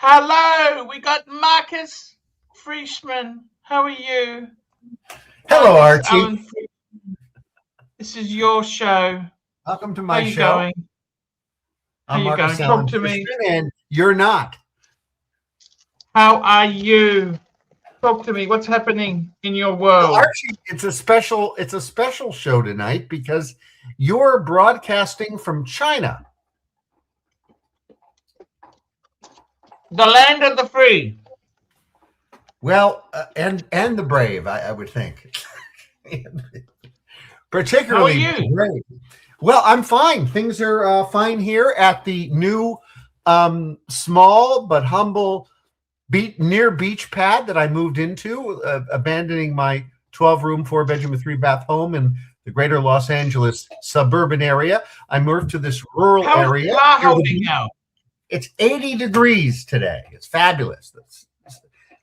Hello, we got Marcus Frishman. How are you? Hello, Marcus Archie. This is your show. Welcome to How my you show. going? I'm you Marcus going? Talk to me. and you're not. How are you? Talk to me. What's happening in your world? Well, Archie, it's a special show tonight because you're broadcasting from China. The land of the free. Well, and the brave, I would think. Particularly How are you? brave. Well, I'm fine. Things are fine here at the new small but humble near beach pad that I moved into, abandoning my 12-room, 4-bedroom, and 3-bath home in the greater Los Angeles suburban area. I moved to this rural area. How's the holding out? It's 80 degrees today. It's fabulous.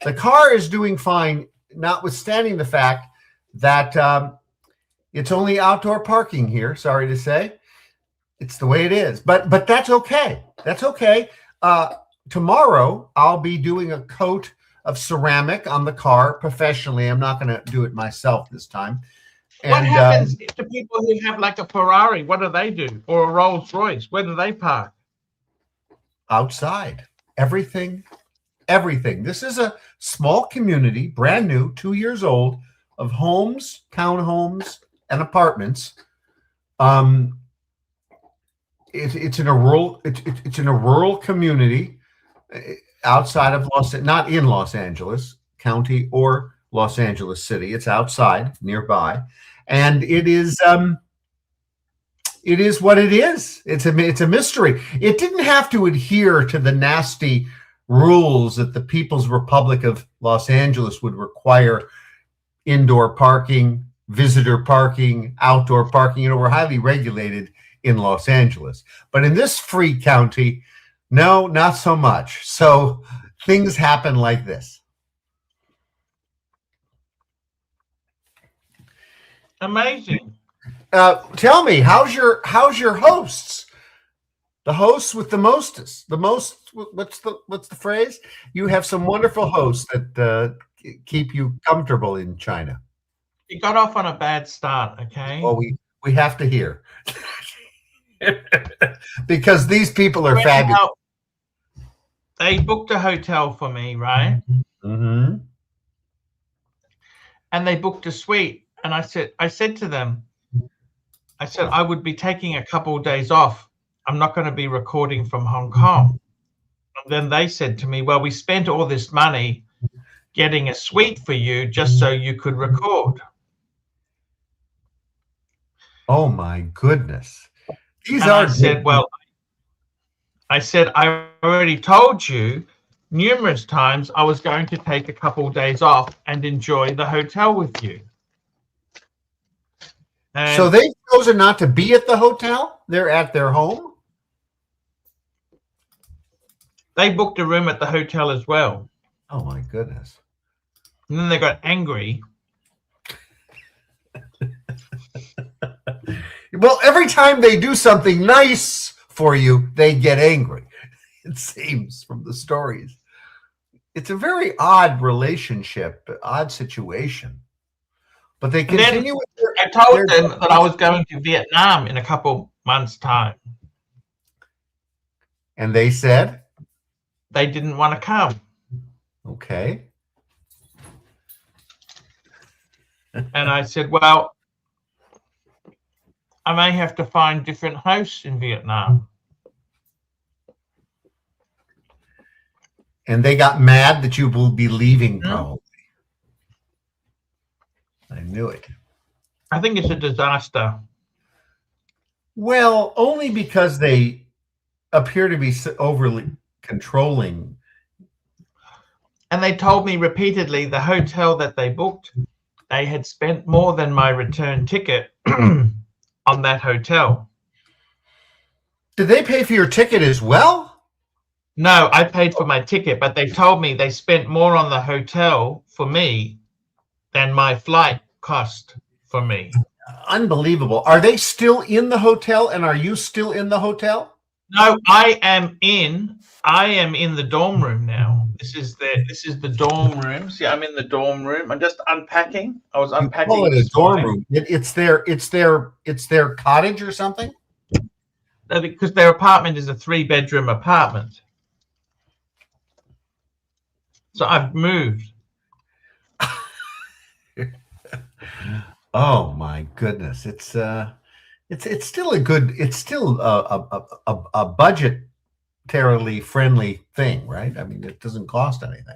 The car is doing fine, notwithstanding the fact that it's only outdoor parking here. Sorry to say, it's the way it is. But that's okay. That's okay. Tomorrow, I'll be doing a coat of ceramic on the car professionally. I'm not going to do it myself this time. What happens to people who have like a Ferrari? What do they do? Or a Rolls Royce? Where do they park? Outside. Everything. This is a small community, brand new, 2 years old, of homes, townhomes, and apartments. It's in a rural community outside of not in Los Angeles County or Los Angeles City. It's outside, nearby, and it is what it is. It's a mystery. It didn't have to adhere to the nasty rules that the People's Republic of Los Angeles would require: indoor parking, visitor parking, outdoor parking. We're highly regulated in Los Angeles, but in this free county, no, not so much. So things happen like this. Amazing. Tell me, how's your hosts? The hosts with the mostest. The most. What's the phrase? You have some wonderful hosts that keep you comfortable in China. You got off on a bad start, okay? Well, we have to hear. Because these people are fabulous. They booked a hotel for me, right? Mm-hmm. And they booked a suite. And I said to them, I would be taking a couple of days off. I'm not going to be recording from Hong Kong. And then they said to me, well, we spent all this money getting a suite for you just so you could record. Oh my goodness. I said, I already told you numerous times I was going to take a couple of days off and enjoy the hotel with you. And so they've chosen not to be at the hotel? They're at their home? They booked a room at the hotel as well. Oh my goodness. And then they got angry. Well, every time they do something nice for you, they get angry. It seems from the stories. It's a very odd relationship, odd situation. But they continue. I told them that I was going to Vietnam in a couple months' time. And they said? They didn't want to come. Okay. And I said, well, I may have to find different hosts in Vietnam. And they got mad that you will be leaving, probably. I knew it. I think it's a disaster. Well, only because they appear to be overly controlling. And they told me repeatedly the hotel that they booked, they had spent more than my return ticket on that hotel. Did they pay for your ticket as well? No, I paid for my ticket, but they told me they spent more on the hotel for me than my flight cost for me. Unbelievable. Are they still in the hotel, and are you still in the hotel? No, I am in the dorm room now. This is the dorm room. See, I'm in the dorm room. I'm just unpacking. I was You unpacking call it a this dorm morning. room. It's their cottage or something? No, because their apartment is a 3-bedroom apartment. So I've moved. Oh my goodness. It's still a budgetarily friendly thing, right? I mean, it doesn't cost anything.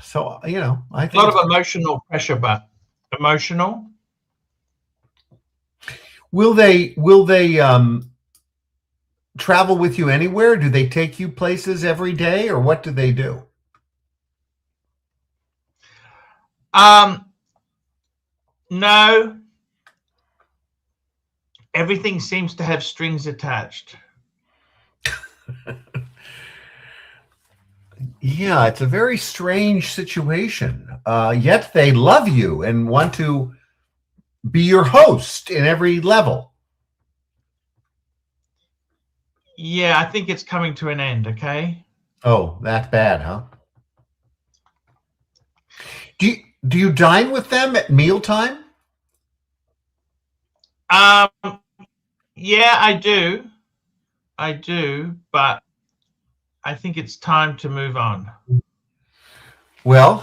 So, you know, I think A lot of emotional pressure, but emotional. Will they travel with you anywhere? Do they take you places every day, or what do they do? No. Everything seems to have strings attached. Yeah, it's a very strange situation. Yet they love you and want to be your host in every level. Yeah, I think it's coming to an end, okay? Oh, that bad, huh? Do you dine with them at mealtime? Yeah, I do. I do, but I think it's time to move on. Well,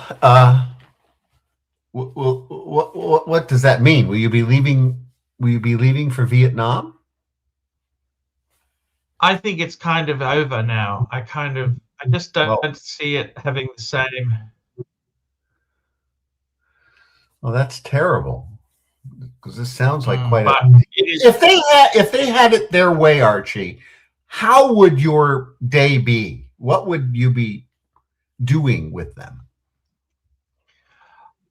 what does that mean? Will you be leaving? Will you be leaving for Vietnam? I think it's kind of over now. I just don't see it having the same. Well, that's terrible, because this sounds like quite a. If they had it their way, Archie, how would your day be? What would you be doing with them?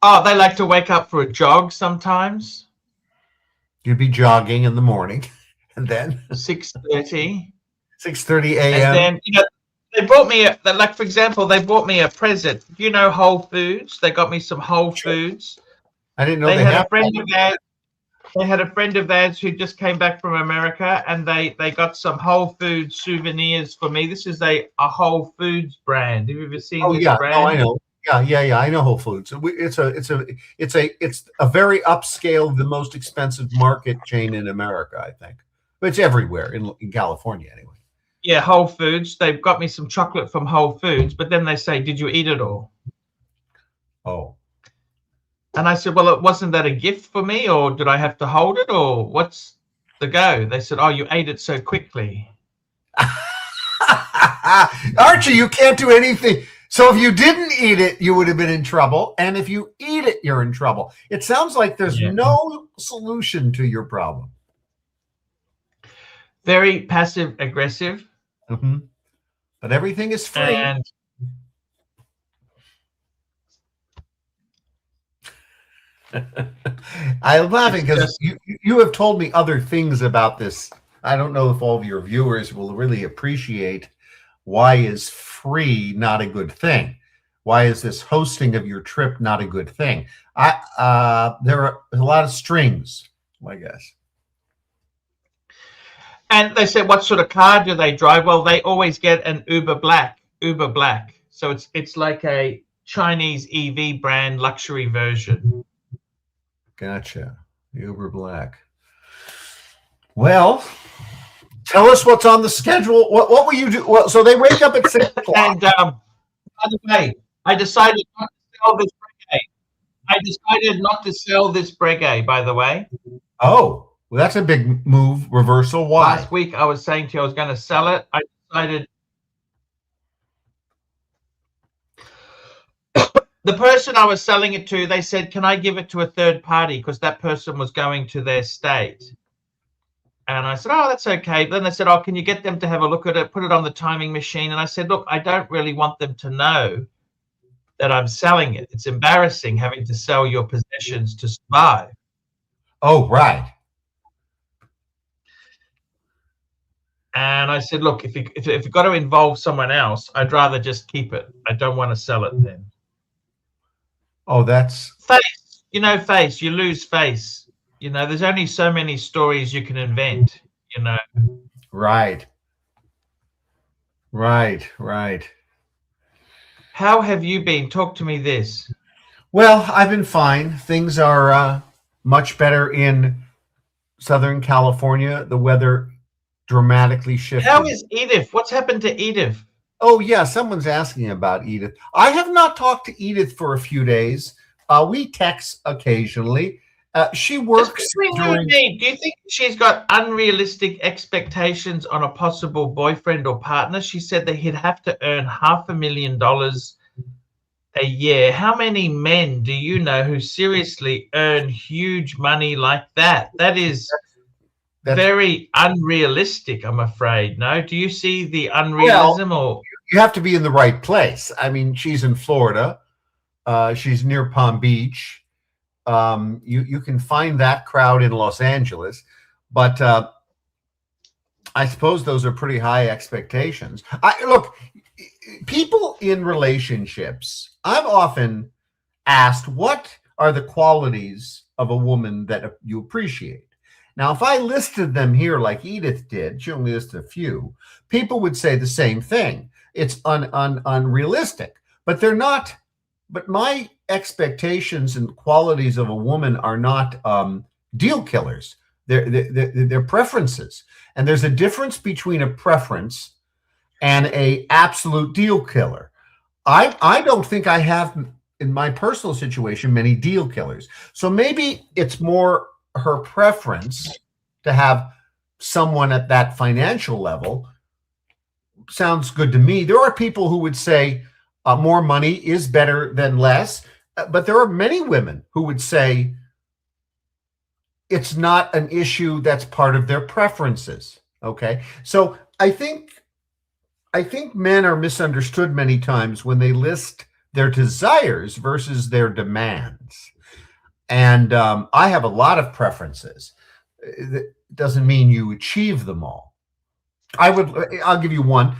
Oh, they like to wake up for a jog sometimes. You'd be jogging in the morning, and then 6:30. 6:30 a.m. And then, you know, they brought me like, for example, they brought me a present. You know, Whole Foods. They got me some Whole Foods. I didn't know they had have a friend of theirs. They had a friend of theirs who just came back from America, and they got some Whole Foods souvenirs for me. This is a Whole Foods brand. Have you ever seen this brand? Oh, I know. Yeah. I know Whole Foods. It's a very upscale, the most expensive market chain in America, I think. But it's everywhere in California anyway. Yeah, Whole Foods. They've got me some chocolate from Whole Foods, but then they say, "Did you eat it all?" Oh. And I said, "Well, wasn't that a gift for me, or did I have to hold it, or what's the go?" They said, "Oh, you ate it so quickly." Archie, you can't do anything. So if you didn't eat it, you would have been in trouble. And if you eat it, you're in trouble. It sounds like there's no solution to your problem. Very passive aggressive. Mm-hmm. But everything is free. And I'm laughing because you have told me other things about this. I don't know if all of your viewers will really appreciate why is free not a good thing. Why is this hosting of your trip not a good thing? There are a lot of strings, I guess. And they said, "What sort of car do they drive?" Well, they always get an Uber Black. So it's like a Chinese EV brand luxury version. Gotcha. Uber Black. Well, tell us what's on the schedule. What will you do? Well, so they wake up at 6 o'clock. And by the way, I decided not to sell this Breguet, by the way. Oh. Well, that's a big move, reversal. Why? Last week I was saying to you I was going to sell it. I decided the person I was selling it to, they said, "Can I give it to a third party?" Because that person was going to their state. And I said, "Oh, that's okay." Then they said, "Oh, can you get them to have a look at it, put it on the timing machine?" And I said, "Look, I don't really want them to know that I'm selling it. It's embarrassing having to sell your possessions to survive." Oh, right. And I said, "Look, if you've got to involve someone else, I'd rather just keep it. I don't want to sell it then." Oh, that's face. You know, face. You lose face. You know, there's only so many stories you can invent. You know. Right. Right. How have you been? Talk to me this. Well, I've been fine. Things are much better in Southern California. The weather dramatically How shifted. is Edith? What's happened to Edith? Oh, yeah, someone's asking about Edith. I have not talked to Edith for a few days. We text occasionally. She Just works between you and me, do you think she's got unrealistic expectations on a possible boyfriend or partner? She said that he'd have to earn $500,000 a year. How many men do you know who seriously earn huge money like that? That is very unrealistic, I'm afraid. No? Do you see the unrealism? Or you have to be in the right place. I mean, she's in Florida. She's near Palm Beach. You can find that crowd in Los Angeles, but I suppose those are pretty high expectations. Look, people in relationships, I've often asked, what are the qualities of a woman that you appreciate? Now, if I listed them here like Edith did, she only listed a few, people would say the same thing. It's unrealistic, but they're not. But my expectations and qualities of a woman are not deal killers. They're preferences. And there's a difference between a preference and a absolute deal killer. I don't think I have, in my personal situation, many deal killers. So maybe it's more her preference to have someone at that financial level. Sounds good to me. There are people who would say more money is better than less, but there are many women who would say it's not an issue, that's part of their preferences. Okay, so I think men are misunderstood many times when they list their desires versus their demands. And I have a lot of preferences. That doesn't mean you achieve them all. I'll give you one.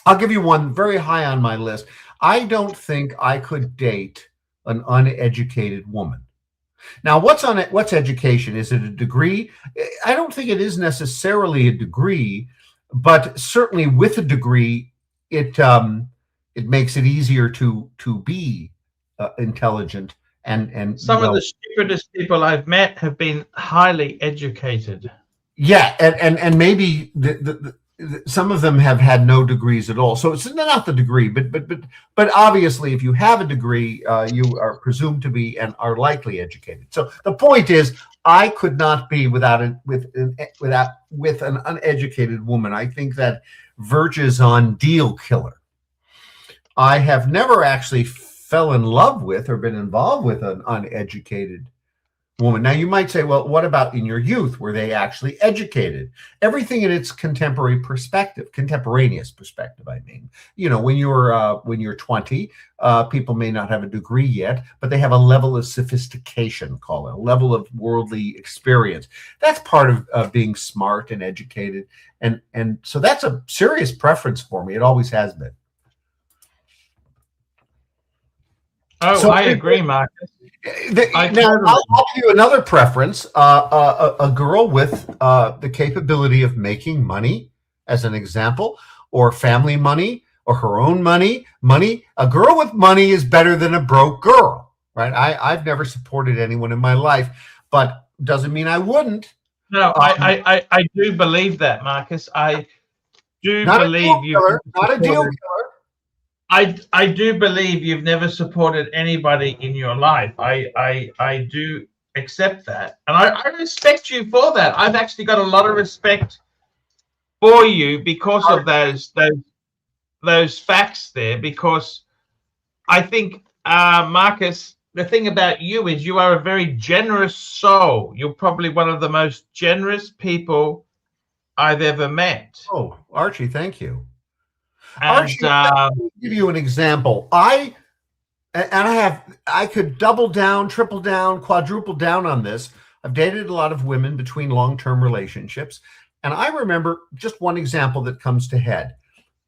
I'll give you one very high on my list. I don't think I could date an uneducated woman. Now, what's education? Is it a degree? I don't think it is necessarily a degree, but certainly with a degree, it makes it easier to be intelligent and some of the stupidest people I've met have been highly educated. Yeah, and maybe some of them have had no degrees at all. So it's not the degree, but obviously, if you have a degree, you are presumed to be and are likely educated. So the point is, I could not be with an uneducated woman. I think that verges on deal killer. I have never actually fell in love with or been involved with an uneducated woman. Now, you might say, well, what about in your youth? Were they actually educated? Everything in its contemporaneous perspective, I mean. You know, when you're 20, people may not have a degree yet, but they have a level of sophistication, call it, a level of worldly experience. That's part of being smart and educated. And so that's a serious preference for me. It always has been. Oh, so I agree, Marcus. Now, I'll give you another preference. A girl with the capability of making money, as an example, or family money, or her own money. A girl with money is better than a broke girl, right? I've never supported anyone in my life, but doesn't mean I wouldn't. No, I do believe that, Marcus. I do believe you. Not a deal killer. I do believe you've never supported anybody in your life. I do accept that, and I respect you for that. I've actually got a lot of respect for you because of those facts there. Because I think, Marcus, the thing about you is you are a very generous soul. You're probably one of the most generous people I've ever met. Oh, Archie, thank you. And, Archie, let me give you an example. I could double down, triple down, quadruple down on this. I've dated a lot of women between long-term relationships, and I remember just one example that comes to head.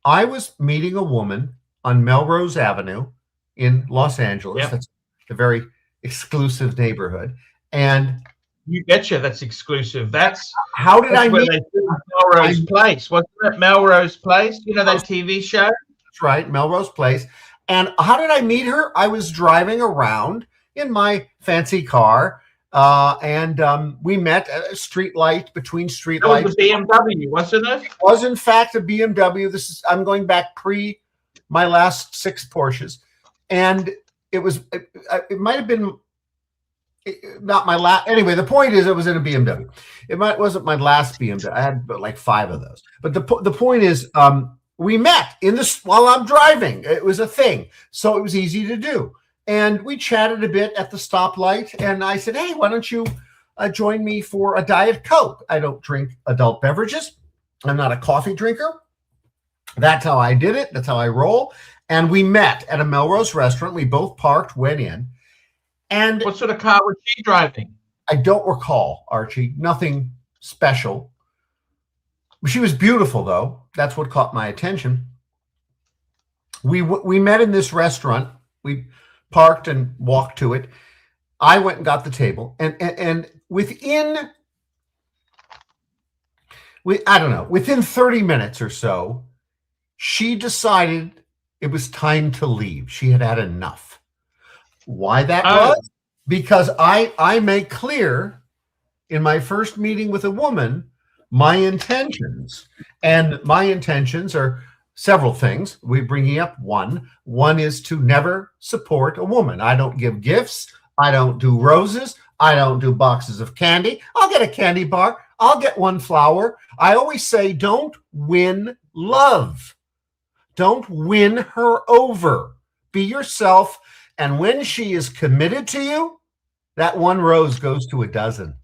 I was meeting a woman on Melrose Avenue in Los Angeles. Yep. That's a very exclusive neighborhood. And You betcha, that's exclusive. That's how did I where meet? they filmed Melrose Place. Wasn't it Melrose Place? You know that TV show? That's right, Melrose Place. And how did I meet her? I was driving around in my fancy car, and we met at a street light between street lights. That was a BMW, wasn't it? It was in fact a BMW. I'm going back pre my last 6 Porsches, and it might have been not my last. Anyway, the point is, it was in a BMW. Wasn't my last BMW. I had like 5 of those. But the point is, we met in this while I'm driving. It was a thing, so it was easy to do. And we chatted a bit at the stoplight, and I said, "Hey, why don't you join me for a Diet Coke? I don't drink adult beverages. I'm not a coffee drinker." That's how I did it. That's how I roll. And we met at a Melrose restaurant. We both parked, went in. And what sort of car was she driving? I don't recall, Archie. Nothing special. She was beautiful, though. That's what caught my attention. We met in this restaurant. We parked and walked to it. I went and got the table, and within 30 minutes or so, she decided it was time to leave. She had had enough. Why that was? Because I make clear in my first meeting with a woman my intentions, and my intentions are several things. We're bringing up one. One is to never support a woman. I don't give gifts. I don't do roses. I don't do boxes of candy. I'll get a candy bar. I'll get 1 flower. I always say, don't win love. Don't win her over. Be yourself. And when she is committed to you, that 1 rose goes to a dozen.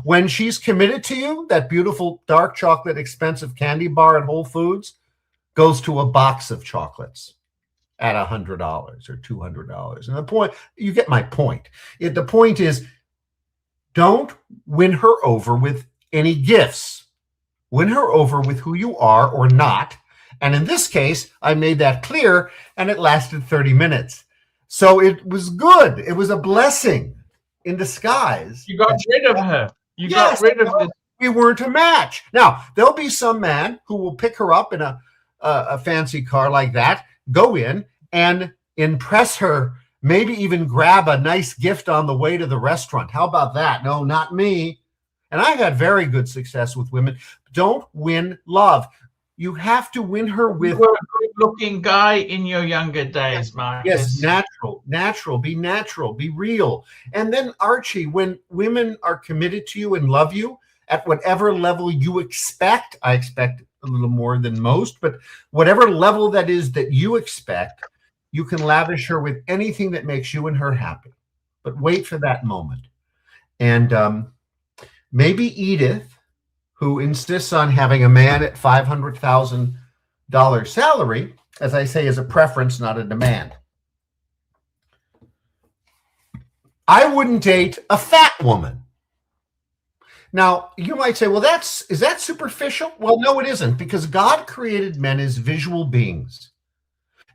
When she's committed to you, that beautiful dark chocolate expensive candy bar at Whole Foods goes to a box of chocolates at $100 or $200. And the point, you get my point. The point is, don't win her over with any gifts. Win her over with who you are or not. And in this case, I made that clear, and it lasted 30 minutes. So it was good. It was a blessing in disguise. You got rid of her. You got rid of this. We weren't a match. Now, there'll be some man who will pick her up in a fancy car like that, go in and impress her, maybe even grab a nice gift on the way to the restaurant. How about that? No, not me. And I had very good success with women. Don't win love. You have to win her with... You were a good-looking guy in your younger days, Marcus. Yes, natural. Be natural. Be real. And then, Archie, when women are committed to you and love you at whatever level you expect, I expect a little more than most, but whatever level that is that you expect, you can lavish her with anything that makes you and her happy. But wait for that moment. And maybe Edith, who insists on having a man at $500,000 salary, as I say, is a preference, not a demand. I wouldn't date a fat woman. Now, you might say, well, is that superficial? Well, no, it isn't, because God created men as visual beings.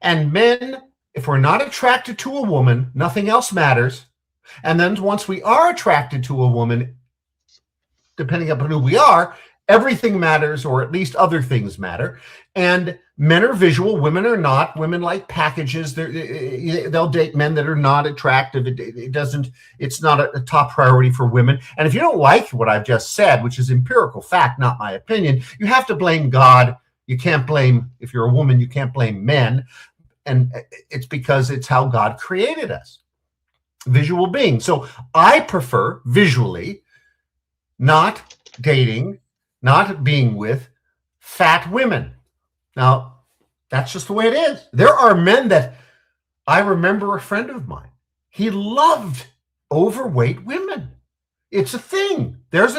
And men, if we're not attracted to a woman, nothing else matters. And then once we are attracted to a woman, depending upon who we are, everything matters, or at least other things matter. And men are visual, women are not. Women like packages. They'll date men that are not attractive. It's not a top priority for women. And if you don't like what I've just said, which is empirical fact, not my opinion, you have to blame God. You can't blame, if you're a woman, you can't blame men. And it's because it's how God created us. Visual beings. So I prefer visually not dating, not being with fat women. Now, that's just the way it is. There are men that I remember, a friend of mine, he loved overweight women. It's a thing. There's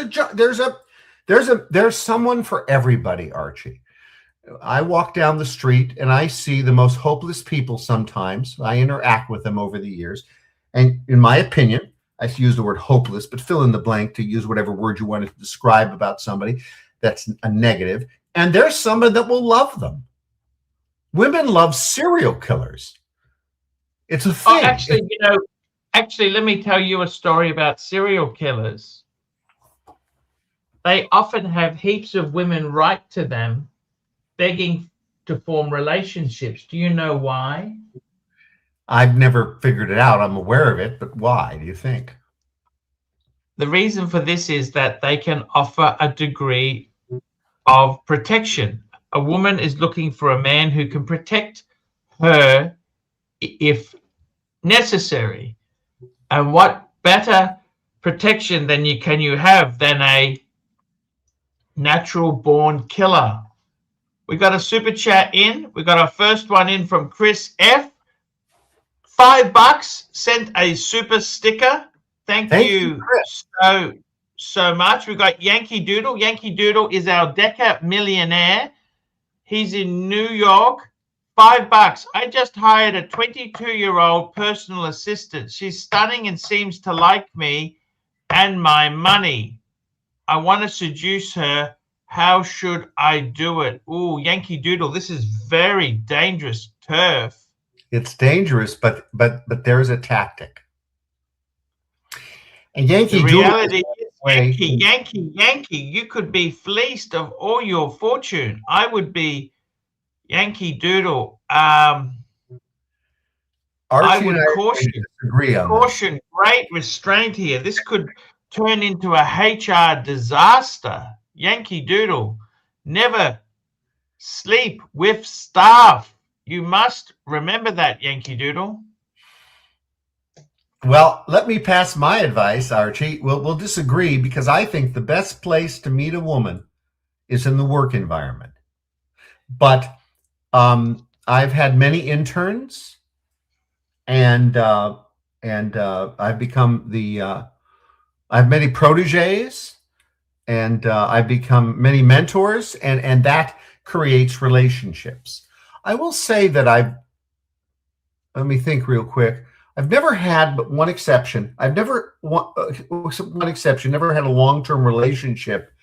someone for everybody, Archie. I walk down the street and I see the most hopeless people sometimes. I interact with them over the years. And in my opinion, I use the word hopeless, but fill in the blank to use whatever word you want to describe about somebody that's a negative. And there's somebody that will love them. Women love serial killers. It's a thing. Oh, actually, let me tell you a story about serial killers. they often have heaps of women write to them begging to form relationships. Do you know why? I've never figured it out. I'm aware of it, but why do you think? The reason for this is that they can offer a degree of protection. A woman is looking for a man who can protect her if necessary. And what better protection than can you have than a natural born killer? We got a super chat in. We got our first one in from Chris F. $5 sent a super sticker. Thank you so much. We've got Yankee Doodle. Yankee Doodle is our Deca millionaire. He's in New York. $5. I just hired a 22-year-old personal assistant. She's stunning and seems to like me and my money. I want to seduce her. How should I do it? Oh, Yankee Doodle, this is very dangerous turf. It's dangerous, but there's a tactic. And Yankee the reality Doodle is, Yankee, you could be fleeced of all your fortune. I would be Yankee Doodle. Archie, I would caution great restraint here. This could turn into a HR disaster. Yankee Doodle, never sleep with staff. You must remember that, Yankee Doodle. Well, let me pass my advice, Archie. We'll disagree because I think the best place to meet a woman is in the work environment. But I've had many interns, and I've become I've many proteges, and I've become many mentors, and that creates relationships. I will say that let me think real quick. I've never had but one exception. Never had a long-term relationship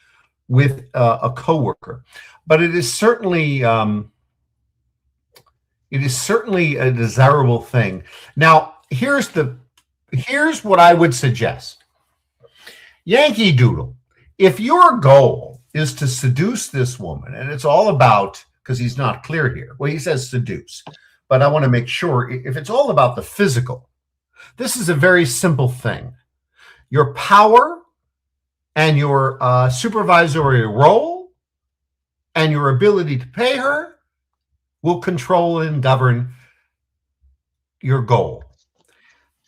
with a coworker, but it is certainly a desirable thing. Now, here's what I would suggest. Yankee Doodle, if your goal is to seduce this woman, and it's all about, because he's not clear here. Well, he says seduce, but I want to make sure if it's all about the physical, this is a very simple thing. Your power and your supervisory role and your ability to pay her will control and govern your goal.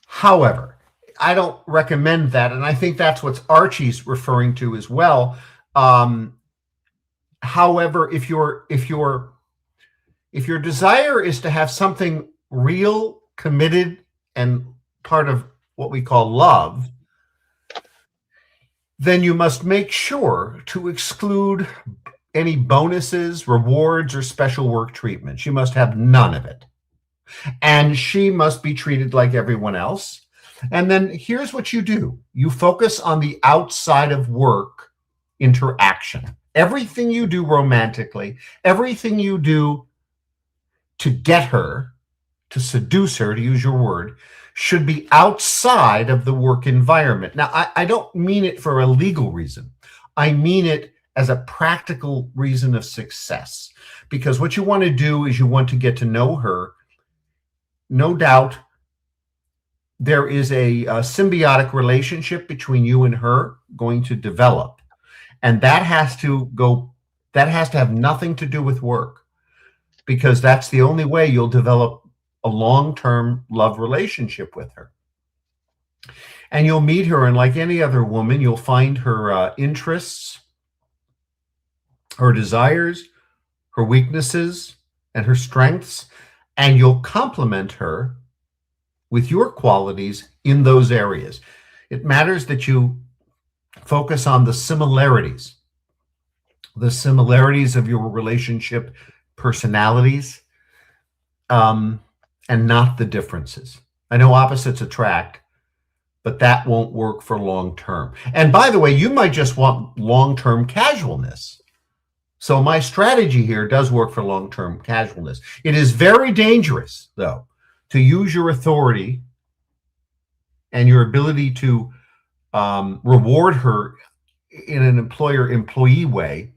However, I don't recommend that, and I think that's what Archie's referring to as well. However, if your desire is to have something real, committed, and part of what we call love, then you must make sure to exclude any bonuses, rewards, or special work treatment. She must have none of it. And she must be treated like everyone else. And then here's what you do. You focus on the outside of work interaction. Everything you do romantically, everything you do to get her, to seduce her, to use your word, should be outside of the work environment. Now, I don't mean it for a legal reason. I mean it as a practical reason of success. Because what you want to do is you want to get to know her. No doubt there is a symbiotic relationship between you and her going to develop. And that has to have nothing to do with work, because that's the only way you'll develop a long-term love relationship with her. And you'll meet her, and like any other woman, you'll find her interests, her desires, her weaknesses, and her strengths, and you'll complement her with your qualities in those areas. It matters that you focus on the similarities of your relationship personalities, and not the differences. I know opposites attract, but that won't work for long term. And by the way, you might just want long-term casualness. So my strategy here does work for long-term casualness. It is very dangerous, though, to use your authority and your ability to reward her in an employer-employee way,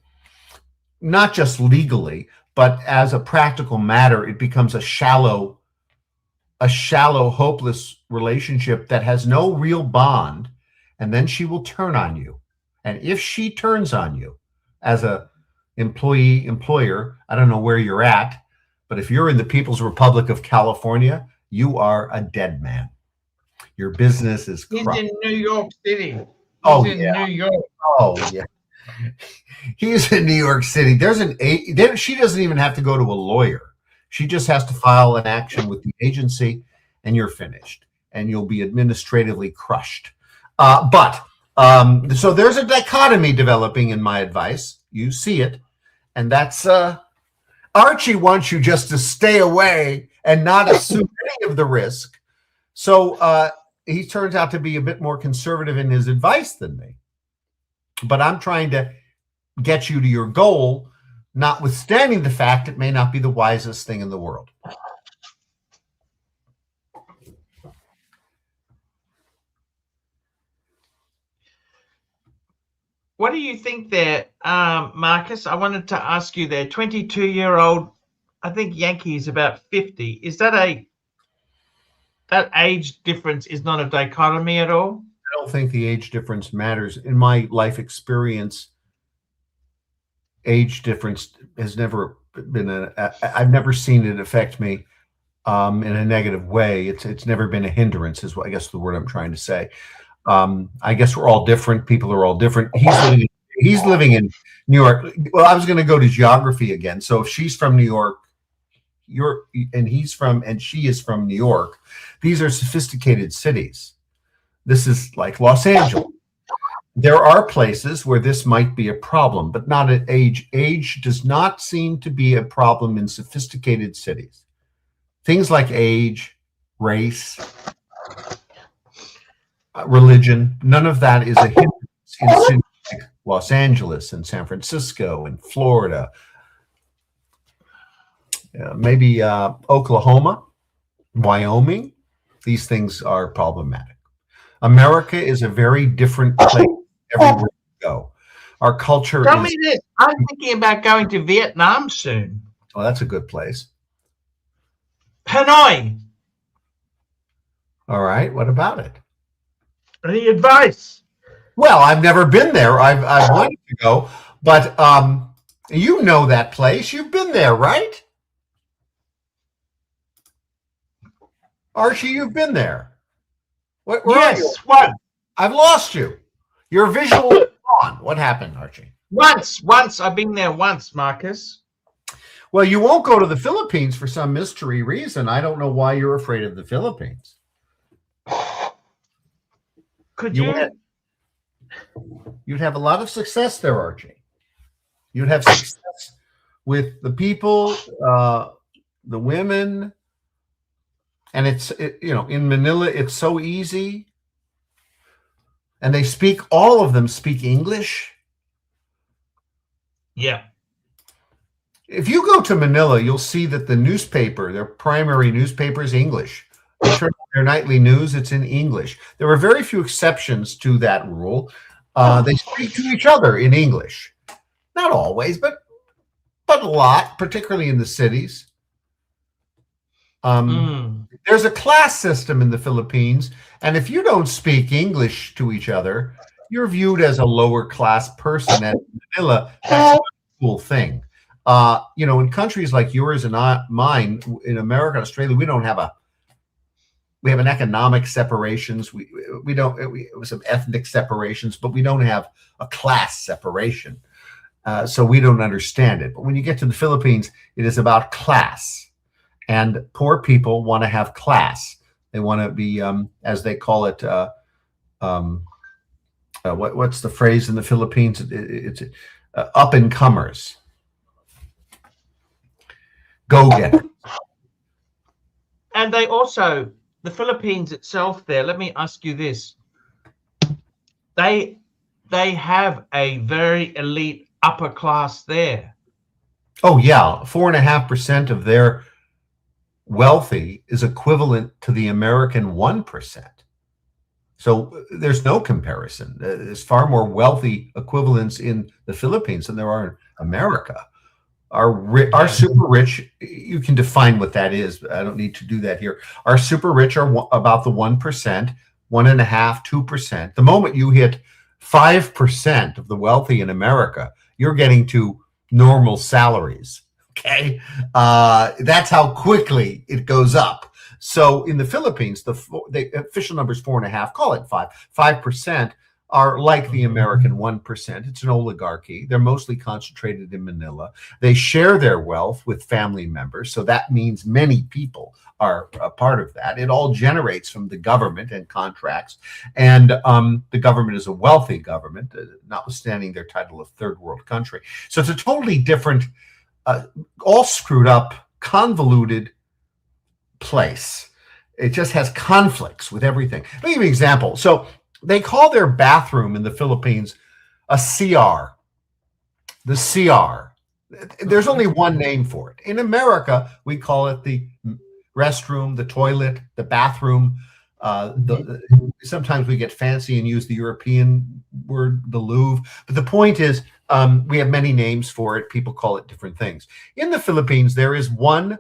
not just legally, but as a practical matter, it becomes a shallow, hopeless relationship that has no real bond, and then she will turn on you. And if she turns on you as a employer, I don't know where you're at, but if you're in the People's Republic of California, you are a dead man. Your business is crushed. He's in New York City. He's in New York. Oh, yeah. He's in New York City. She doesn't even have to go to a lawyer. She just has to file an action with the agency, and you're finished, and you'll be administratively crushed. So there's a dichotomy developing in my advice. You see it, and that's Archie wants you just to stay away and not assume any of the risk. So he turns out to be a bit more conservative in his advice than me. But I'm trying to get you to your goal, notwithstanding the fact it may not be the wisest thing in the world. What do you think there, Marcus? I wanted to ask you there, 22-year-old, I think Yankee is about 50. Is that that age difference is not a dichotomy at all? I don't think the age difference matters. In my life experience, age difference has never been I've never seen it affect me in a negative way. It's never been a hindrance, is what I guess the word I'm trying to say. I guess we're all different. People are all different. He's living in New York. Well, I was going to go to geography again. So if she's from New York, and she is from New York, these are sophisticated cities. This is like Los Angeles. There are places where this might be a problem, but not at age. Age does not seem to be a problem in sophisticated cities. Things like age, race, religion, none of that is a hindrance in cities like Los Angeles and San Francisco and Florida, maybe Oklahoma, Wyoming. These things are problematic. America is a very different place everywhere you go. Our culture Tell me this. I'm thinking about going to Vietnam soon. Oh, that's a good place. Hanoi. All right. What about it? Any advice? Well, I've never been there. I've wanted to go, but you know that place. You've been there, right? Archie, you've been there. Where are you? What? I've lost you. Your visual is gone. What happened, Archie? Once. I've been there once, Marcus. Well, you won't go to the Philippines for some mystery reason. I don't know why you're afraid of the Philippines. Could you? You'd have a lot of success there, Archie. You'd have success with the people, the women. And in Manila, it's so easy. And all of them speak English. Yeah. If you go to Manila, you'll see that the newspaper, their primary newspaper, is English. They turn on their nightly news, it's in English. There are very few exceptions to that rule. They speak to each other in English. Not always, but a lot, particularly in the cities. There's a class system in the Philippines, and if you don't speak English to each other, you're viewed as a lower class person. And in Manila, that's a cool thing. In countries like yours and mine, in America and Australia, we have an economic separations. We have some ethnic separations, but we don't have a class separation. So we don't understand it. But when you get to the Philippines, it is about class. And poor people want to have class. They want to be, as they call it, what's the phrase in the Philippines? It's up and comers, go getter. And they also, the Philippines itself. There, let me ask you this: they have a very elite upper class there. Oh yeah, 4.5% of their wealthy is equivalent to the American 1%. So there's no comparison. There's far more wealthy equivalents in the Philippines than there are in America. Our super rich, you can define what that is, but I don't need to do that here. Our super rich are about the 1%, 1.5%, 2%. The moment you hit 5% of the wealthy in America, you're getting to normal salaries. Okay, that's how quickly it goes up. So in the Philippines, the official number is 4.5. Call it 5. 5% are like the American 1%. It's an oligarchy. They're mostly concentrated in Manila. They share their wealth with family members. So that means many people are a part of that. It all generates from the government and contracts. And the government is a wealthy government, notwithstanding their title of third world country. So it's a totally different, all screwed up, convoluted place. It just has conflicts with everything. Let me give you an example. So they call their bathroom in the Philippines a CR. The CR. There's only one name for it. In America, we call it the restroom, the toilet, the bathroom. Sometimes we get fancy and use the European word, the Louvre. But the point is, we have many names for it. People call it different things. In the Philippines, there is one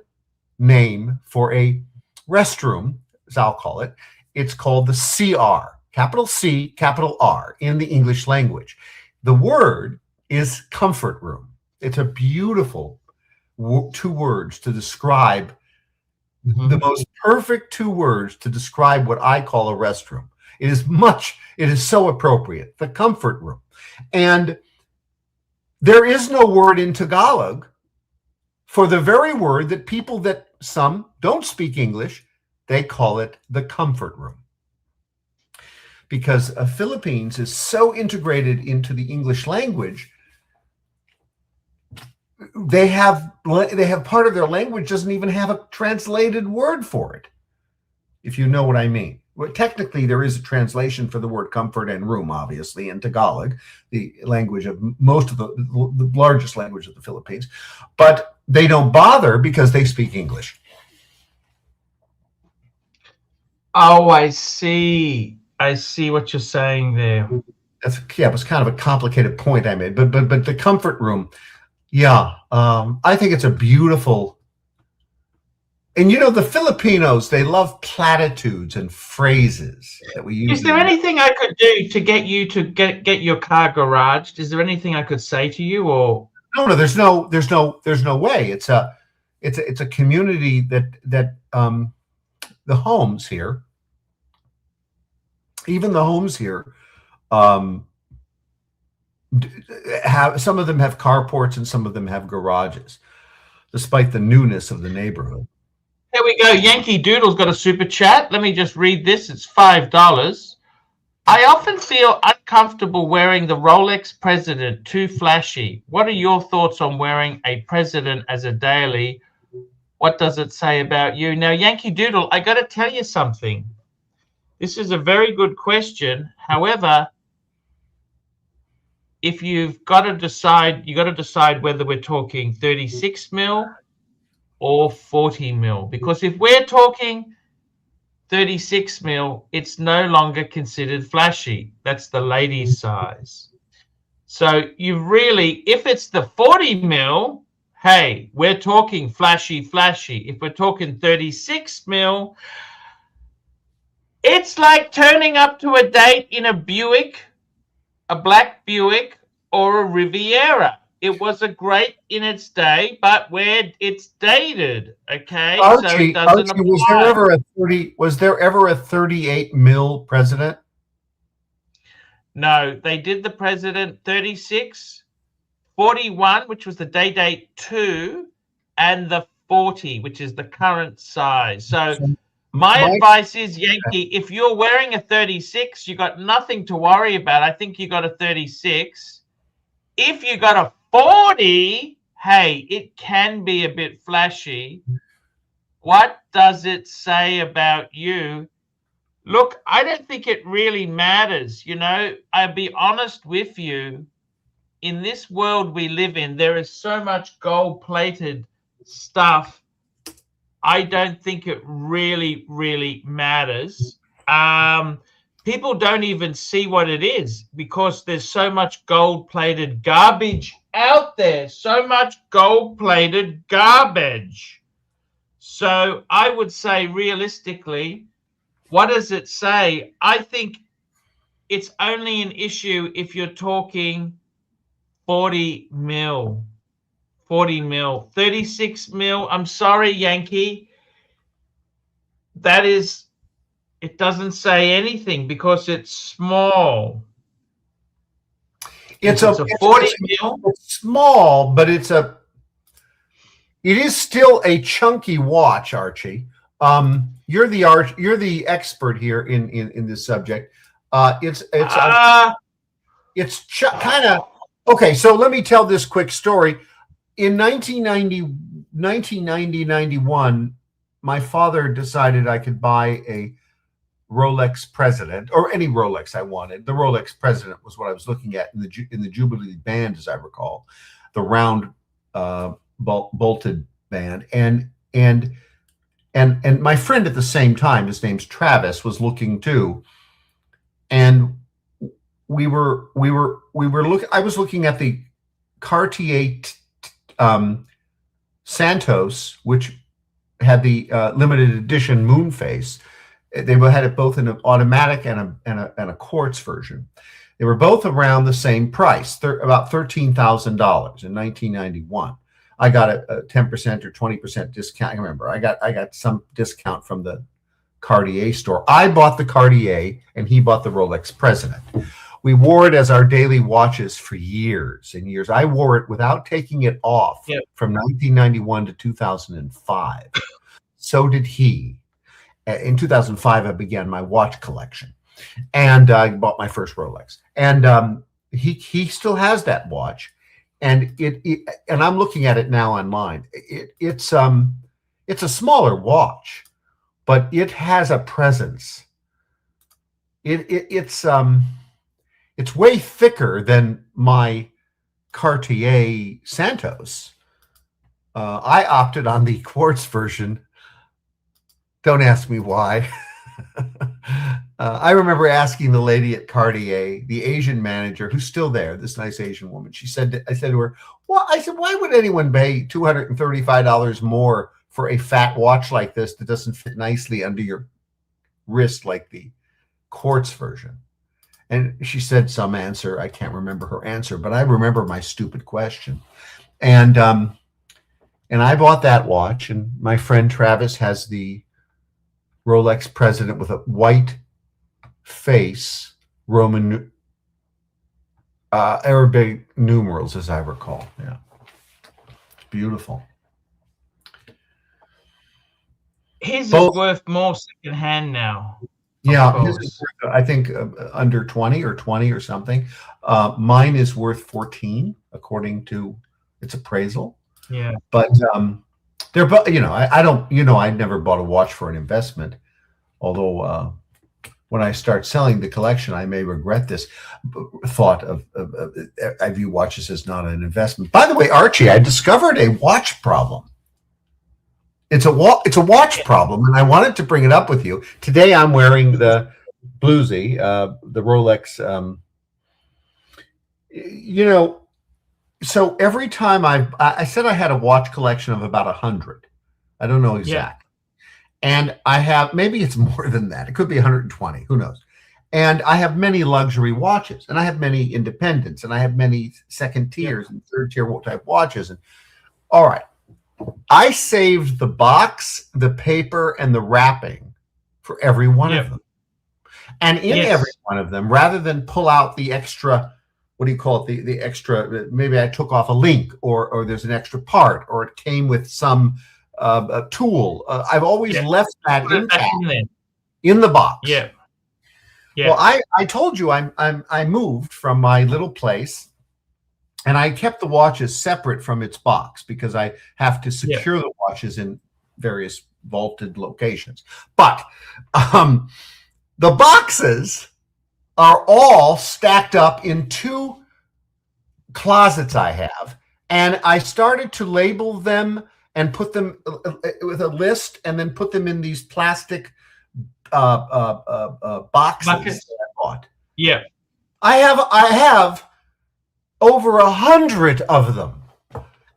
name for a restroom, as I'll call it. It's called the CR, capital C, capital R, in the English language. The word is comfort room. It's a beautiful 2 words to describe, the most perfect 2 words to describe what I call a restroom. It is so appropriate, the comfort room. And there is no word in Tagalog for the very word that people that some don't speak English, they call it the comfort room. Because Philippines is so integrated into the English language, they have part of their language doesn't even have a translated word for it, if you know what I mean. Well, technically, there is a translation for the word comfort and room, obviously, in Tagalog, the language of most of the largest language of the Philippines. But they don't bother because they speak English. Oh, I see. I see what you're saying there. It was kind of a complicated point I made. But the comfort room, I think it's a beautiful. And you know, the Filipinos, they love platitudes and phrases that we use. Is there anything I could do to get you to get your car garaged? Is there anything I could say to you, or no? There's no way. It's a community that the homes here, even the homes here, have, some of them have carports and some of them have garages, despite the newness of the neighborhood. There we go. Yankee Doodle's got a super chat. Let me just read this. It's $5. I often feel uncomfortable wearing the Rolex President, too flashy. What are your thoughts on wearing a President as a daily? What does it say about you? Now, Yankee Doodle, I got to tell you something. This is a very good question. However, if you've got to decide, whether we're talking 36 mil or 40 mil, because if we're talking 36 mil, it's no longer considered flashy. That's the ladies' size. So you really, if it's the 40 mil, hey, we're talking flashy. If we're talking 36 mil, it's like turning up to a date in a Buick, a black Buick, or a Riviera. It was a great in its day, but where it's dated, okay? Archie, so it doesn't Archie, was there ever a 38 mil President? No, they did the President 36, 41, which was the date 2, and the 40, which is the current size. So my advice is, Yankee, if you're wearing a 36, you got nothing to worry about. I think you got a 36. If you got a 40, hey, it can be a bit flashy. What does it say about you? Look, I don't think it really matters. You know, I'll be honest with you. In this world we live in, there is so much gold-plated stuff. I don't think it really, really matters. people don't even see what it is because there's so much gold-plated garbage out there, so much gold-plated garbage. So I would say realistically, what does it say? I think it's only an issue if you're talking 40 mil, 40 mil, 36 mil. I'm sorry, Yankee. That is, it doesn't say anything because it's small. It's a 40 mil. It's small, but it is still a chunky watch, Archie. You're the expert here in this subject. It's kind of okay. So let me tell this quick story. In 1990-91, my father decided I could buy a Rolex President, or any Rolex I wanted. The Rolex President was what I was looking at in the Jubilee band, as I recall, the round bolted band. And my friend at the same time, his name's Travis, was looking too. And we were looking. I was looking at the Cartier Santos, which had the limited edition moon face. They had it both in an automatic and a quartz version. They were both around the same price, about $13,000 in 1991. I got a 10% or 20% discount. I remember I got some discount from the Cartier store. I bought the Cartier and he bought the Rolex President. We wore it as our daily watches for years and years. I wore it without taking it off from 1991 to 2005. So did he. In 2005, I began my watch collection, and I bought my first Rolex. And he still has that watch, and and I'm looking at it now online. It's a smaller watch, but it has a presence. It's way thicker than my Cartier Santos. I opted on the quartz version. Don't ask me why. I remember asking the lady at Cartier, the Asian manager, who's still there, this nice Asian woman. I said to her, well, why would anyone pay $235 more for a fat watch like this that doesn't fit nicely under your wrist like the quartz version? And she said some answer. I can't remember her answer, but I remember my stupid question. And I bought that watch, and my friend Travis has the Rolex President with a white face, Roman Arabic numerals, as I recall. Yeah, it's beautiful. His is worth more secondhand now. Yeah, his is worth, I think under 20 or something. Mine is worth 14 according to its appraisal. Yeah, but they're, I don't, I never bought a watch for an investment. Although when I start selling the collection, I may regret this thought of I view watches as not an investment. By the way, Archie, I discovered a watch problem. It's a watch problem, and I wanted to bring it up with you. Today I'm wearing the bluesy, the Rolex. So every time I said I had a watch collection of about 100. I don't know exactly. And I have, maybe it's more than that. It could be 120. Who knows? And I have many luxury watches, and I have many independents, and I have many second tiers and third tier type watches. And all right, I saved the box, the paper, and the wrapping for every one of them. And in every one of them, rather than pull out the extra, what do you call it? The extra, maybe I took off a link, or there's an extra part, or it came with some a tool. I've always left that in the box. Yeah. Well, I told you I moved from my little place, and I kept the watches separate from its box because I have to secure the watches in various vaulted locations. But the boxes are all stacked up in 2 closets I have, and I started to label them and put them with a list, and then put them in these plastic boxes Buckets. that I bought. Yeah. I have over 100 of them,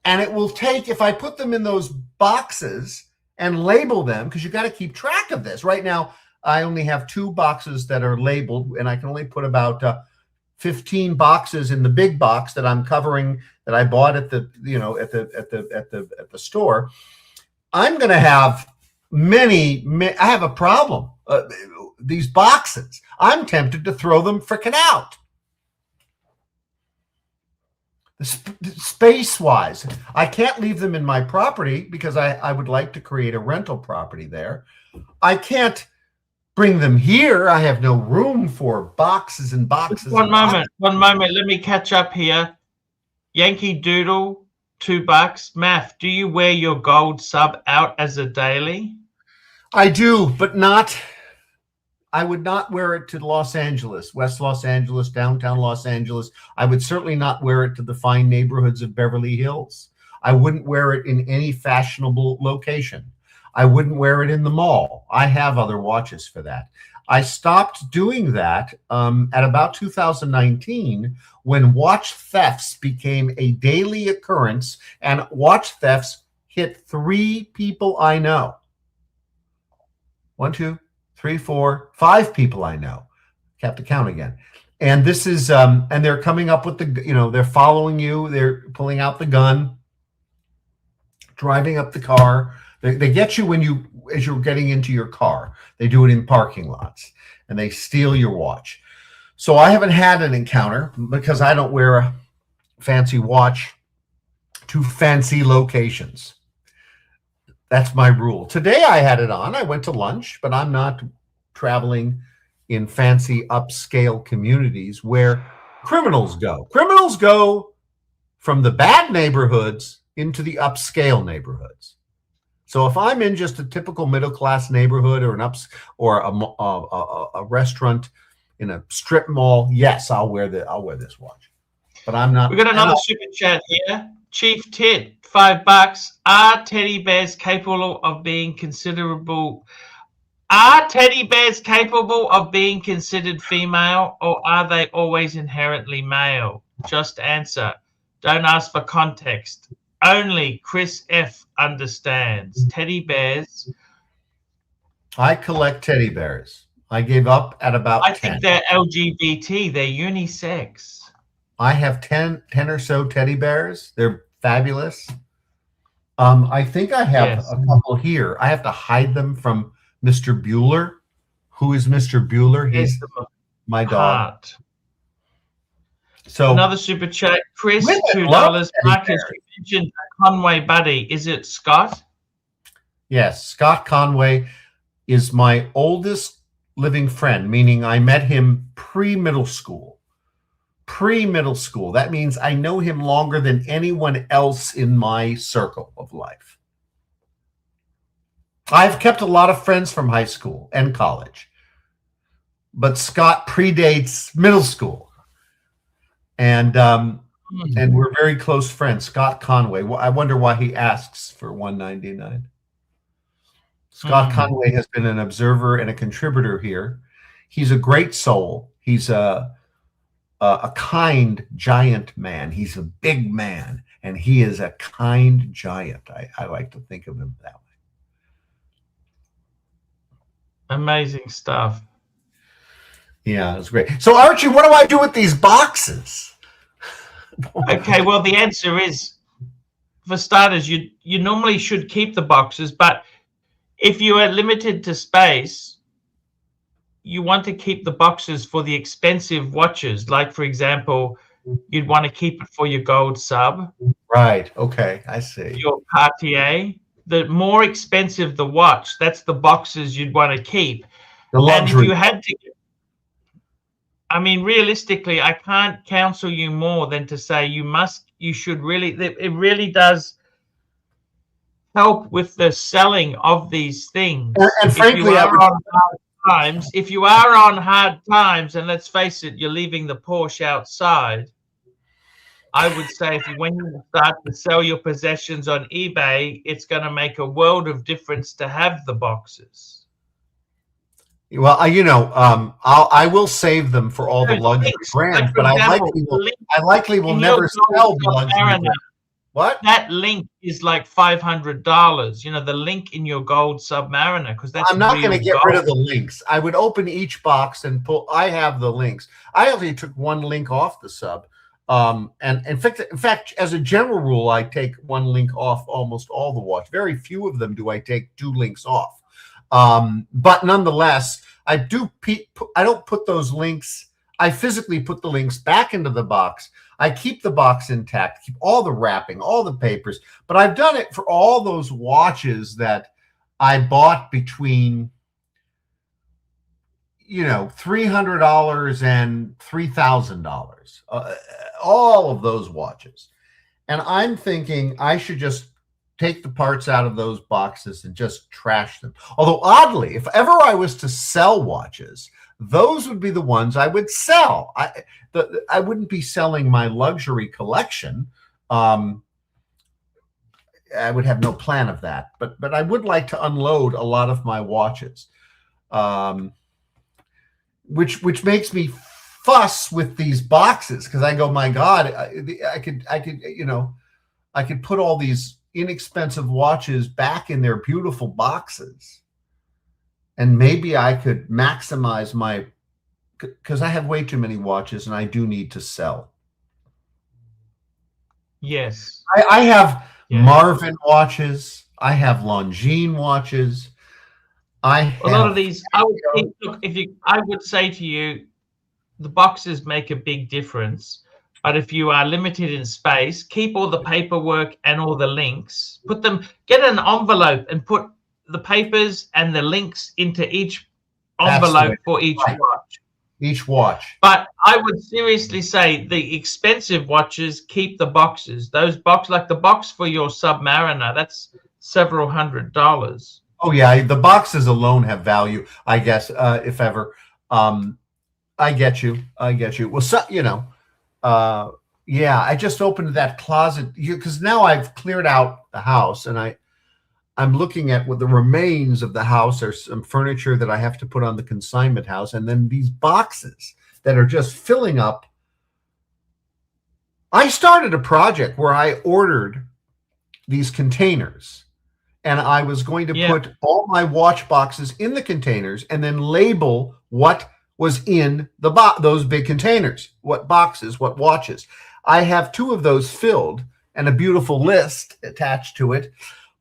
and it will take, if I put them in those boxes and label them, because you got to keep track of this. Right now, I only have 2 boxes that are labeled, and I can only put about 15 boxes in the big box that I'm covering, that I bought at the at the store. I'm going to have many. I have a problem. These boxes, I'm tempted to throw them frickin' out. Space-wise, I can't leave them in my property because I would like to create a rental property there. I can't bring them here. I have no room for boxes and boxes. One moment. Let me catch up here. Yankee Doodle, $2. Math, do you wear your gold sub out as a daily? I do, but not. I would not wear it to Los Angeles, West Los Angeles, downtown Los Angeles. I would certainly not wear it to the fine neighborhoods of Beverly Hills. I wouldn't wear it in any fashionable location. I wouldn't wear it in the mall. I have other watches for that. I stopped doing that at about 2019 when watch thefts became a daily occurrence, and watch thefts hit 3 people I know. 1, 2, 3, 4, 5 people I know. Have to count again. And this is, and they're coming up with the, they're following you. They're pulling out the gun, driving up the car. They get you as you're getting into your car. They do it in parking lots, and they steal your watch. So I haven't had an encounter because I don't wear a fancy watch to fancy locations. That's my rule. Today I had it on. I went to lunch, but I'm not traveling in fancy upscale communities where criminals go. Criminals go from the bad neighborhoods into the upscale neighborhoods. So if I'm in just a typical middle-class neighborhood or a restaurant in a strip mall, yes, I'll wear this watch. But I'm not. We got another super chat here. Chief Tit, $5. Are teddy bears capable of being considerable? Are teddy bears capable of being considered female, or are they always inherently male? Just answer. Don't ask for context. Only Chris F understands. Teddy bears. I collect teddy bears. I gave up at about 10. I think they're LGBT. They're unisex. I have 10 or so teddy bears. They're fabulous. I think I have a couple here. I have to hide them from Mr. Bueller. Who is Mr. Bueller? He's my dog. So another super chat. Chris, $2. Marcus, you mentioned Conway buddy. Is it Scott? Yes, Scott Conway is my oldest living friend, meaning I met him pre-middle school. Pre-middle school. That means I know him longer than anyone else in my circle of life. I've kept a lot of friends from high school and college, but Scott predates middle school, and we're very close friends. Scott Conway. I wonder why he asks for $1.99. Scott Conway has been an observer and a contributor here. He's a great soul. He's a kind giant man. He's a big man, and he is a kind giant. I like to think of him that way. Amazing stuff. Yeah, it's great. So Archie, what do I do with these boxes? Okay, well, the answer is, for starters, you normally should keep the boxes, but if you are limited to space, you want to keep the boxes for the expensive watches. Like, for example, you'd want to keep it for your gold sub. Right. Okay. I see. Your Cartier. The more expensive the watch, that's the boxes you'd want to keep. The luxury. And if you had to, I mean, realistically, I can't counsel you more than to say you should really, it really does help with the selling of these things. And frankly, if you are on hard times, and let's face it, you're leaving the Porsche outside, I would say when you start to sell your possessions on eBay, it's going to make a world of difference to have the boxes. Well, I will save them for all the Those luxury links, like brands, for but example, I likely will in your never gold sell the luxury Submariner, brands. What? that link is like $500. You know, the link in your gold Submariner, because that's I'm not going real to get rid of gold. the links. I would open each box and pull. I have the links. I only took one link off the sub. And in fact, as a general rule, I take one link off almost all the watch. Very few of them do I take two links off. But nonetheless, I don't put those links. I physically put the links back into the box. I keep the box intact, keep all the wrapping, all the papers. But I've done it for all those watches that I bought between, $300 and $3,000. All of those watches. And I'm thinking I should just take the parts out of those boxes and just trash them. Although oddly, if ever I was to sell watches, those would be the ones I would sell. I wouldn't be selling my luxury collection. I would have no plan of that. But I would like to unload a lot of my watches, which makes me fuss with these boxes, because I go, my God, I could put all these inexpensive watches back in their beautiful boxes, and maybe I could maximize because I have way too many watches and I do need to sell. Yes. I have Marvin watches. I have Longines watches. A lot of these, I would say to you, the boxes make a big difference. But if you are limited in space, keep all the paperwork and all the links. Get an envelope and put the papers and the links into each envelope for each watch. Each watch. But I would seriously say the expensive watches, keep the boxes. Those like the box for your Submariner, that's several $100s. Oh yeah, the boxes alone have value, I guess, if ever. I get you. Well, yeah, I just opened that closet because now I've cleared out the house, and I'm looking at what the remains of the house. There's some furniture that I have to put on the consignment house, and then these boxes that are just filling up. I started a project where I ordered these containers, and I was going to put all my watch boxes in the containers and then label what was in those big containers, what boxes, what watches. I have 2 of those filled and a beautiful list attached to it.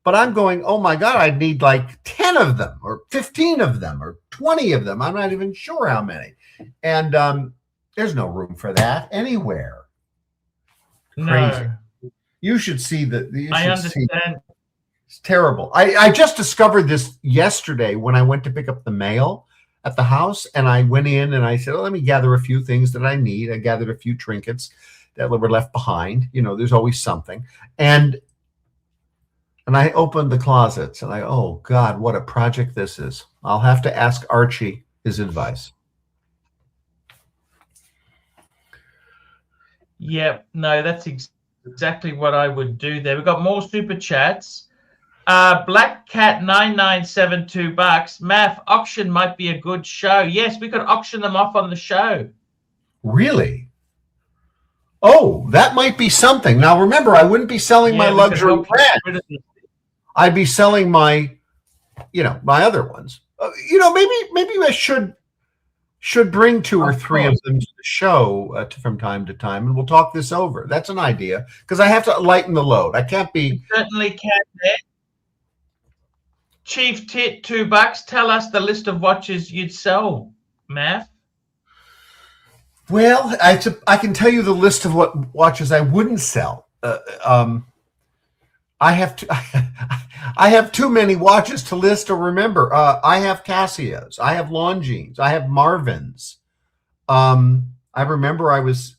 But I'm going, oh my God, I'd need like 10 of them or 15 of them or 20 of them. I'm not even sure how many. And there's no room for that anywhere. Crazy. No. You should see I understand. It's terrible. I just discovered this yesterday when I went to pick up the mail at the house, and I went in and I said, let me gather a few things that I need. I gathered a few trinkets that were left behind. There's always something. And I opened the closets and oh God, what a project this is. I'll have to ask Archie his advice. Yeah, no, that's exactly what I would do there. We've got more super chats. Black Cat 9972 bucks. Math, auction might be a good show. Yes, we could auction them off on the show. Really? Oh, that might be something. Now remember, I wouldn't be selling my luxury brand. I'd be selling my other ones. Maybe I should bring 2 or 3 of them to the show from time to time, and we'll talk this over. That's an idea, because I have to lighten the load. I can't be. You certainly can. Chief Tit, $2. Tell us the list of watches you'd sell, Math. Well, I can tell you the list of what watches I wouldn't sell. I have too many watches to list or remember. I have Casios, I have Longines, I have Marvins. I remember I was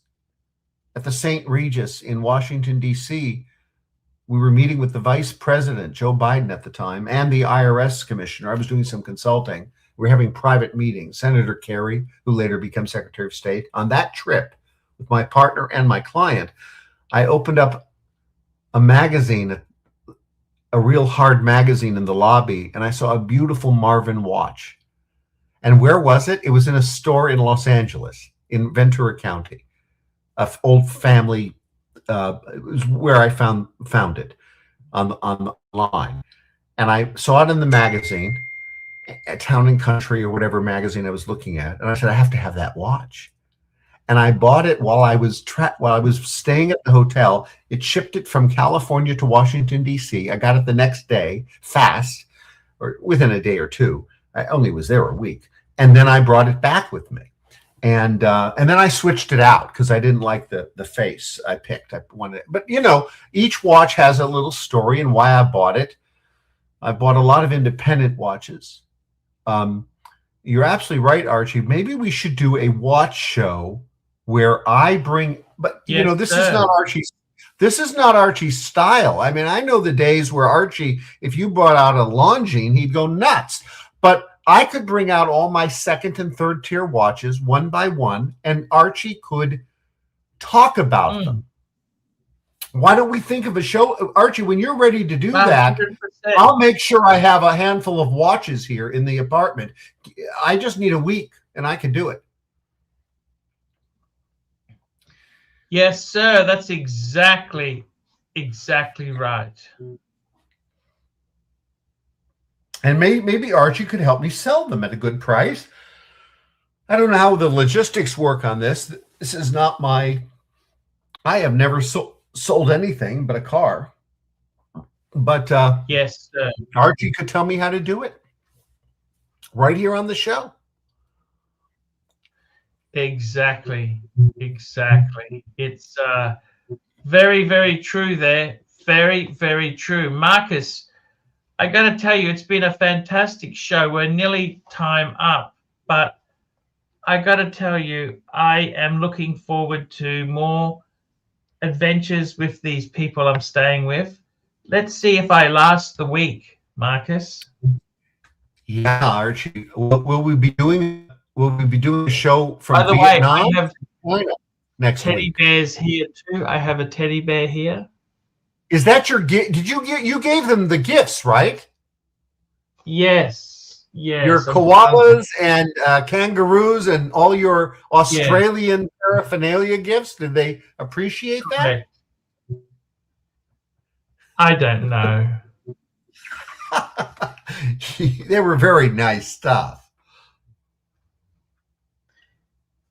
at the St. Regis in Washington, D.C. We were meeting with the Vice President, Joe Biden at the time, and the IRS Commissioner. I was doing some consulting. We were having private meetings. Senator Kerry, who later became Secretary of State. On that trip with my partner and my client, I opened up a magazine, a real hard magazine in the lobby, and I saw a beautiful Marvin watch. And where was it? It was in a store in Los Angeles, in Ventura County, an old family. It was where I found it on the line, and I saw it in the magazine, Town and Country or whatever magazine I was looking at, and I said, I have to have that watch. And I bought it while I was staying at the hotel. It shipped it from California to Washington, D.C. I got it the next day, fast, or within a day or two. I only was there a week. And then I brought it back with me. And then I switched it out because I didn't like the face I picked. I wanted, but you know, each watch has a little story and why I bought it. I bought a lot of independent watches. You're absolutely right, Archie. Maybe we should do a watch show where I bring, but you know, this is not Archie's. This is not Archie's style. I mean, I know the days where Archie, if you brought out a Longines, he'd go nuts. But I could bring out all my second and third tier watches one by one, and Archie could talk about them. Why don't we think of a show? Archie, when you're ready to do 100%. That, I'll make sure I have a handful of watches here in the apartment. I just need a week, and I can do it. Yes, sir. That's exactly right. And maybe Archie could help me sell them at a good price. I don't know how the logistics work on this. This is not my, I have never sold anything but a car. But yes, sir. Archie could tell me how to do it right here on the show. Exactly. It's very, very true there. Very, very true. Marcus, I got to tell you, it's been a fantastic show. We're nearly time up, but I got to tell you, I am looking forward to more adventures with these people I'm staying with. Let's see if I last the week, Marcus. Yeah, Archie. Will we be doing a show from By the Vietnam? way, I have next teddy week. bears here too. I have a teddy bear here. Is that your gift? Did you gave them the gifts, right? Yes. Your koalas and kangaroos and all your Australian paraphernalia gifts. Did they appreciate that? Okay. I don't know. They were very nice stuff.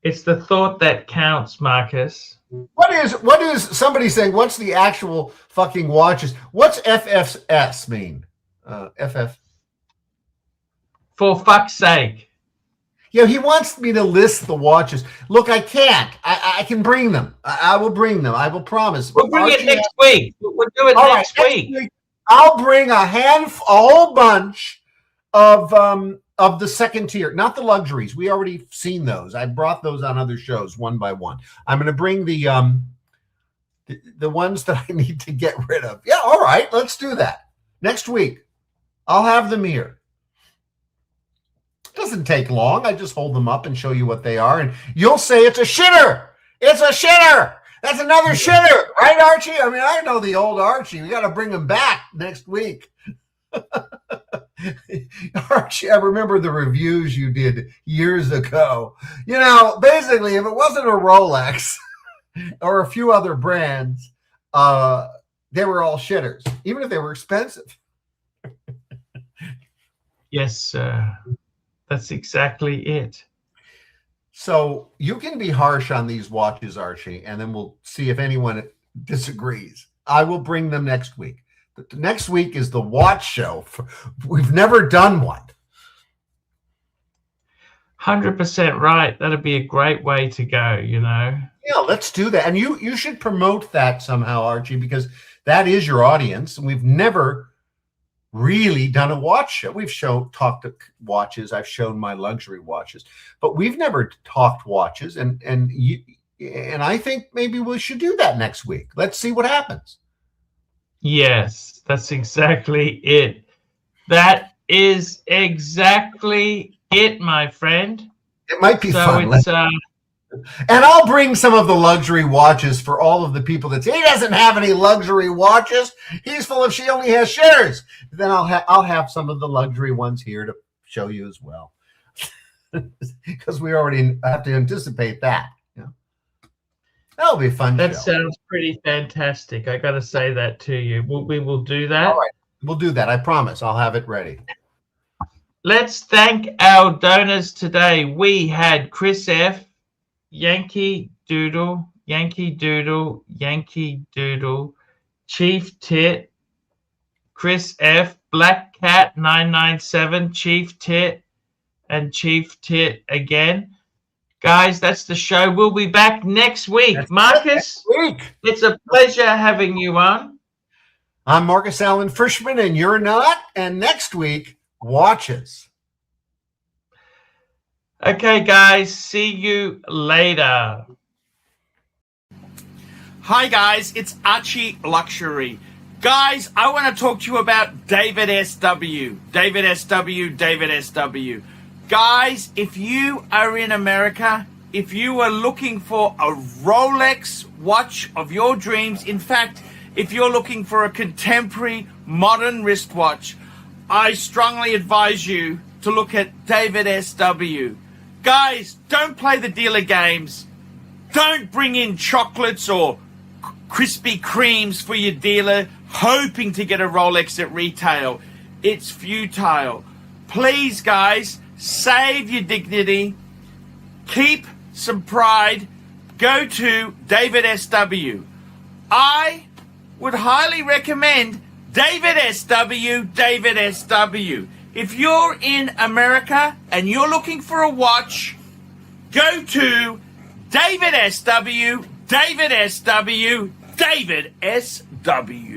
It's the thought that counts, Marcus. What is somebody saying? What's the actual fucking watches? What's FFS mean? FF. For fuck's sake. Yeah, he wants me to list the watches. Look, I can't. I can bring them. I will bring them. I will promise. We'll bring it next week. We'll do it next week. I'll bring a whole bunch of the second tier, not the luxuries. We already seen those. I brought those on other shows one by one. I'm going to bring the ones that I need to get rid of. Yeah, all right. Let's do that next week. I'll have them here. It doesn't take long. I just hold them up and show you what they are, and you'll say it's a shitter. It's a shitter. That's another shitter, right, Archie? I mean, I know the old Archie. We got to bring him back next week. Archie, I remember the reviews you did years ago. You know, basically, if it wasn't a Rolex or a few other brands, they were all shitters, even if they were expensive. Yes, sir. That's exactly it. So you can be harsh on these watches, Archie, and then we'll see if anyone disagrees. I will bring them next week. But next week is the watch show. We've never done one. 100% right. That'd be a great way to go, you know. Yeah, let's do that. And you should promote that somehow, Archie, because that is your audience. And we've never really done a watch show. We've talked watches. I've shown my luxury watches, but we've never talked watches. And I think maybe we should do that next week. Let's see what happens. Yes, that's exactly it. That is exactly it, my friend. It might be fun. It's, and I'll bring some of the luxury watches for all of the people that say he doesn't have any luxury watches. He's full of, she only has shares. Then I'll have some of the luxury ones here to show you as well. because we already have to anticipate that. Yeah. That'll be a fun That show. sounds pretty fantastic. I got to say that to you. We will do that. All right. We'll do that. I promise. I'll have it ready. Let's thank our donors today. We had Chris F, Yankee Doodle, Yankee Doodle, Yankee Doodle, Chief Tit, Chris F, Black Cat 997, Chief Tit, and Chief Tit again. Guys, that's the show. We'll be back next week. That's Marcus, it's a pleasure having you on. I'm Marcus Allen Frishman, and you're not. And next week, watches. Okay, guys, see you later. Hi, guys, it's ArchieLuxury. Guys, I want to talk to you about David SW. David SW, David SW. Guys, if you are in America, if you are looking for a Rolex watch of your dreams, in fact, if you're looking for a contemporary modern wristwatch, I strongly advise you to look at David SW. Guys, don't play the dealer games. Don't bring in chocolates or Krispy Kremes for your dealer hoping to get a Rolex at retail. It's futile. Please, guys, save your dignity. Keep some pride. Go to David SW. I would highly recommend David SW, David SW. If you're in America and you're looking for a watch, go to David SW, David SW, David SW.